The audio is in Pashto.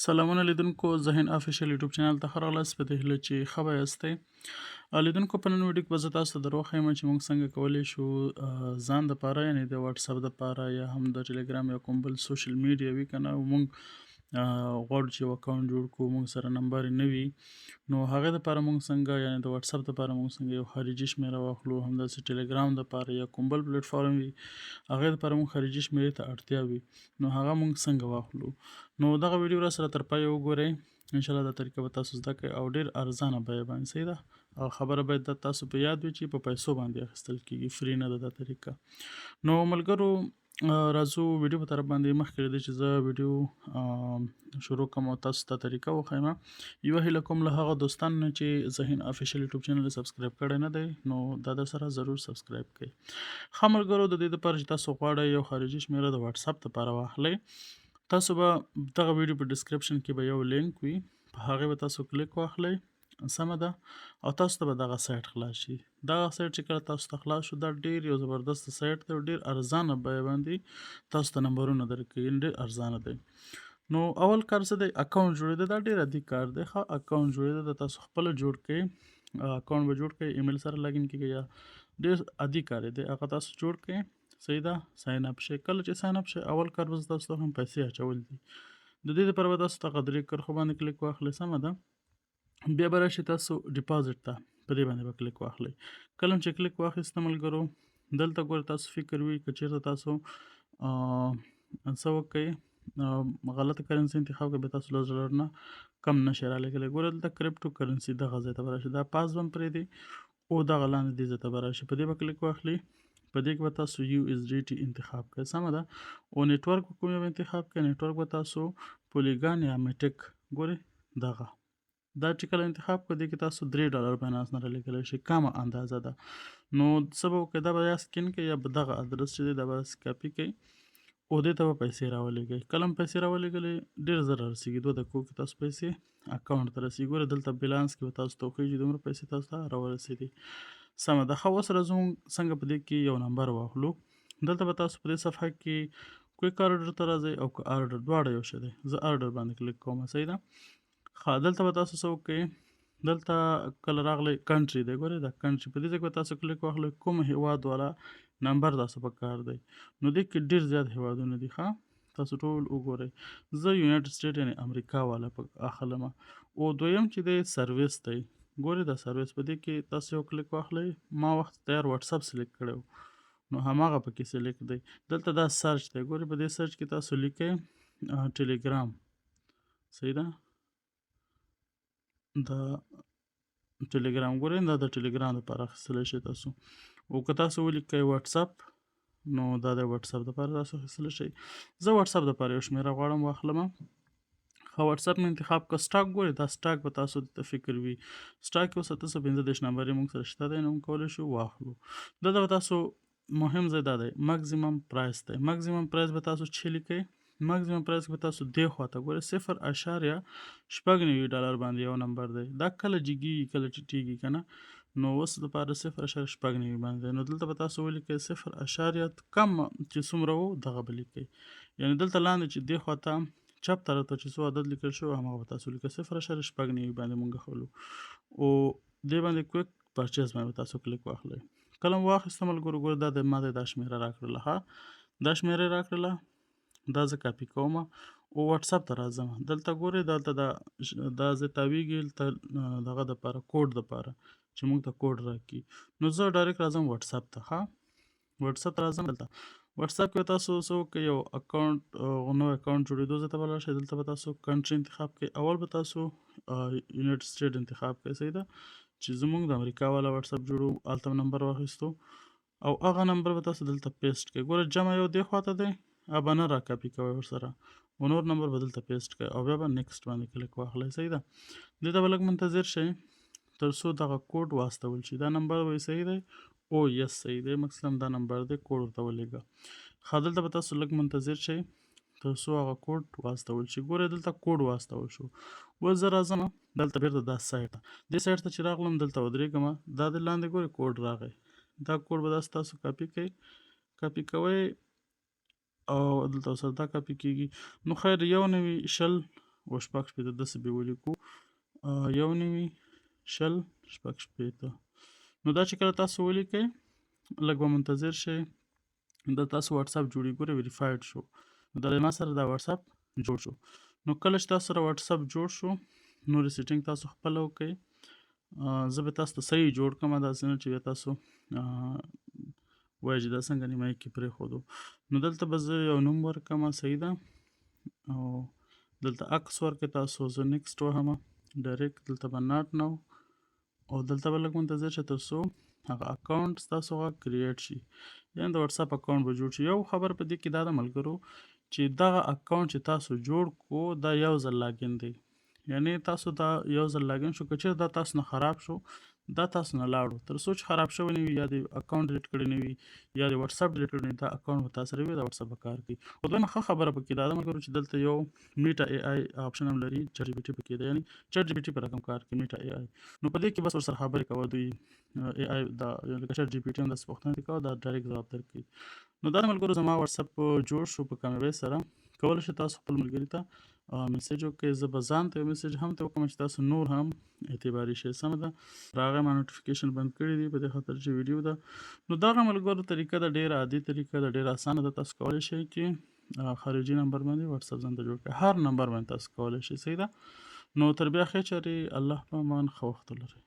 سلامونه لیدونکو ذهین افیشل یوټیوب چینل ته ښه راغلاست په دې هیله چې ښه به یاستئ. لیدونکو په نن ویډیو کې به زه تاسو ته در وښیم چې موږ څنګه کولی شو ځان دپاره یعنې د واتساپ دپاره یا هم د ټلیګرام یا کوم بل سوشل میډیا وي که نه موږ غواړو چې یو اکاونټ جوړ کړو موږ سره نمبر یې نه وي نو هغې دپاره موږ څنګه یعنې د واتساپ دپاره موږ څنګه یو خارجي شمېره واخلو همداسې ټلیګرام دپاره یا کوم بل پلیټفارم وي هغې دپاره موږ خارجي شمېرې ته اړتیا وي نو هغه موږ څنګه واخلو. نو دغه ویډیو را سره تر پایه وګورئ انشاءالله دا طریقه به تاسو زده کړئ او ډېر ارزانه بیه باندې صحیح ده او خبره باید دا تاسو په یاد وي چې په پیسو باندې اخیستل کېږي فری نه ده دا طریقه. نو ملګرو راځو ویډیو په طرف باندې مخکې له دې چې زه ویډیو شروع کوم او تاسو ته طریقه وښیم یوه هیله کوم له هغه دوستانو نه چې ذهین افیشل یوټیوب چینل یې سبسکرایب کړی نه دی نو دا در سره ضرور سبسکرایب کړئ. ښه ملګرو د دې دپاره چې تاسو غواړئ یو خارجي شمېره د واتساپ دپاره واخلئ تاسو به دغه ویډیو په ډسکرپشن کې به یو لینک وي په هغې به تاسو کلیک واخلئ سمه ده او تاسو ته به دغه سایټ خلاص شي. دغه سایټ چې کله تاسو ته خلاص شو دا ډېر یو زبردست سایټ دی او ډېر ارزانه بیه باندې تاسو ته نمبرونه درکوي ډېر ارزانه دی. نو اول کار څه دی اکاونټ جوړېدل دا ډېر عادي کار دی ښه اکاونټ جوړېدل د تاسو خپله جوړ کړئ اکاونټ به جوړ کړئ ایمیل سره لاګین کېږئ یا ډېر عادي کار دی هغه تاسو جوړ کړئ صحیح ده ساین اپ شئ کله چې ساین اپ شئ اول کار به زه تاسو ته وښیم پیسې اچول دي د دې دپاره به تاسو دغه درې کرښو باندې کلیک واخلئ سمه ده بیا به راشئ تاسو ډیپازټ ته په دې باندې به کلیک واخلئ کله چې کلیک واخیسته ملګرو دلته ګوره تاسو فکر وي که چېرته تاسو څه وکئ غلطه کرنسي انتخاب کړئ بیا تاسو $10 نه کم نشئ رالیږلی ګوره دلته کرپټو کرنسي دغه ځای ته به راشئ دا پاس به هم پرېږدئ او دغه لاندې دې ځای ته به راشئ په دې به کلیک واخلئ په دې کې به تاسو USDT انتخاب کړئ سمه ده او نیټورک به کوم یو انتخاب کړئ نیټورک به تاسو پولیګان یا میټک ګورئ دغه دا چې کله انتخاب کړئ دې کې تاسو $3 باینانس نه رالیږلی شئ کمه اندازه ده نو څه به وکړئ دا به یا سکین کړئ یا به دغه ادرس چې دی دا به داسې کاپي کړئ او دې ته به پیسې راولېږئ کله هم پیسې راولېږلې ډېر زر رارسېږي 2 دقیقو کې تاسو پیسې اکاونټ ته رسېږي ګوره دلته بیلانس کې به تاسو ته وښیي چې دومره پیسې تاسو ته راورسېدي سمه ده ښه اوس راځو څنګه په دې کې یو نمبر واخلو دلته به تاسو په دې صفحه کې کویک آرډر ته راځئ او که آرډر دواړه یو شی دی زه آرډر باندې کلیک کوم صحیح ده ښه دلته به تاسو څه وکړئ دلته کله راغلی کنټري دی ګورئ دا کنټري په دې ځای کې به تاسو کلیک واخلئ کوم هیواد والا نمبر تاسو په کار دی نو دې کې ډېر زیات هیوادونه دي ښه تاسو ټول وګورئ زه یونایټډ سټیټ یعنې امریکا والا په اخلمه او دویم چې دی سرویس دی ګورئ دا سرویس په دې کې تاسو یو کلیک واخلئ ما وخت تیار واتساپ سلیکټ کړی و نو هماغه پکې سلیکټ دی دلته دا سرچ دی ګورئ په دې سرچ کې تاسو لیکئ ټلیګرام صحیح ده د ټلیګرام ګورئ دا د ټلیګرام دپاره اخیستلی شئ تاسو او که تاسو ولیکئ واتساپ نو دا د واتساپ دپاره تاسو اخیستلی شئ زه واتساپ دپاره یو شمېره غواړم واخلمه ښه واتساپ مې انتخاب کړه سټاک ګورئ دا سټاک به تاسو ته فکر وي سټاک کې اوس 735 نمبر یې موږ سره شته دی نو موږ کولی شو واخلو دلته به تاسو مهم ځای دا دی مکزیمم پرایس دی مکزیمم پرایس به تاسو چې لیکئ مکزیمم پرایس به تاسو دې خواته ګورئ 0.96 باندې یو نمبر دی دا کله جګېږي کله ټیټېږي که نه نو اوس دپاره 0.96 باندې نو دلته به تاسو ولیکئ 0. کم چې څومره و دغه به لیکئ یعنې دلته لاندې چې دې خواته چپ طرف ته چې څو عدد لیکل شوی هماغه به تاسو لیکئ 0.96 باندې مونږ اخلو او دې باندې کویک پرچیز باندې به تاسو کلیک واخلئ کله مو واخیسته ملګرو ګوره دا د ما ته دا شمېره راکړله ښه دا شمېره یې راکړله دا زه کاپي کوم او واتساپ ته راځم دلته ګورئ دلته دا زه تاویږي دغه دپاره کوډ دپاره چې موږ ته کوډ راکړي نو زه ډایرکټ راځم واتساپ ته ښه واتساپ ته راځم دلته واتساپ کې به تاسو څه وکړئ یو اکاونټ نوی اکاونټ جوړېدو ځای ته به لاړ شئ دلته به تاسو کنټري انتخاب کړئ اول به تاسو یونایټډ سټیټ انتخاب کړئ صحیح ده چې زموږ د امریکا والا واتساپ جوړو هلته نمبر واخیستو او هغه نمبر به تاسو دلته پیسټ کړئ ګوره جمع یو دې خواته دی به نه را کاپي کوئ ورسره او نور نمبر به دلته پیسټ کړئ او بیا به نیکسټ باندې کلیک واخلئ صحیح ده دې ته به لږ منتظر شئ تر څو دغه کوډ واستول شي دا نمبر به صحیح دی او یس صحیح دی مثلا دا نمبر دی کوډ ورته ولېږه ښه دلته به تاسو لږ منتظر شئ تر څو هغه کوډ واستول شي ګورئ دلته کوډ واستول شو اوس زه راځم دلته بیرته دا سایټ ته دې سایټ ته چې راغلم دلته ودرېږم دا د لاندې ګورئ کوډ راغی دا کوډ به داسې تاسو کاپي کړئ کاپي کوئ او دلته ورسره دا کاپي کېږي نو خیر 1920 او شپږ شپېته داسې به ولیکو 1 شپږ شپېته. نو دا چې کله تاسو ولیکئ لږ به منتظر شئ، دا تاسو واتساپ جوړي ګوره ویریفاید شو. نو دا ما سره دا واتساپ جوړ شو. نو کله چې تاسو سره واتساپ جوړ شو نورې سیټینګ تاسو خپله وکئ. زه به تاسو ته صحیح جوړ کړم، داسې نه چې بیا تاسو وایي چې دا څنګه نیمایي کې پرېښودو. نو دلته به زه یو نوم ورکړم، صحیح ده، او دلته عکس ورکړئ تاسو. زه نیکسټ وهمه ډایرکټ، دلته به ناټ نو، او دلته به لږ منتظر شئ تر څو هغه اکاونټ ستاسو هغه کریټ شي، یعنې د واتساپ اکاونټ به جوړ شي. یو خبر په دې کې دا د ملګرو چې دغه اکاونټ چې تاسو جوړ کو دا یو ځل لاګین دی، یعنې تاسو دا یو ځل لاګین شو، که چېرې دا تاسو نه خراب شو دا تاسو نه لاړو، تر څو چې خراب شوی نه وي یا د اکاونټ ډیلیټ کړی نه وي یا د واتساپ ډیلیټ کړی نه وي، دا اکاونټ به تاسو سره وي، دا واتساپ به کار کوي. خو دویمه ښه خبره پکې دا ده ملګرو چې دلته یو میټا اے آی آپشن هم لري، چټ جی پي ټي پکې ده، یعنې چټ جی پي ټي په رقم کار کوي میټا اے آی. نو په دې کې بس ورسره خبرې کوه، دوی اے آی دا لکه چټ جی پي ټي هم داسې پوښتنه دې کوه دا ډایرکټ ځواب درکوي. نو دا ملګرو زما واتساپ جوړ شو په کامیابۍ سره. کولی شئ تاسو خپل ملګري ته میسیج وکړئ، زه به ځان ته یو میسیج هم ته وکړم چې تاسو نور هم اعتباري شئ. سمه ده، راغی ما نوټیفیکیشن بند کړي دي په دې خاطر چې ویډیو ده. نو دغه ملګرو طریقه ده، ډېره عادي طریقه ده، ډېره اسانه ده. تاسو کولی شئ چې خارجي نمبر باندې واتساپ ځان ته جوړ کړئ، هر نمبر باندې تاسو کولی شئ. صحیح ده، نو تر بیا ښې چارې، الله په امان، ښه وخت ولرئ.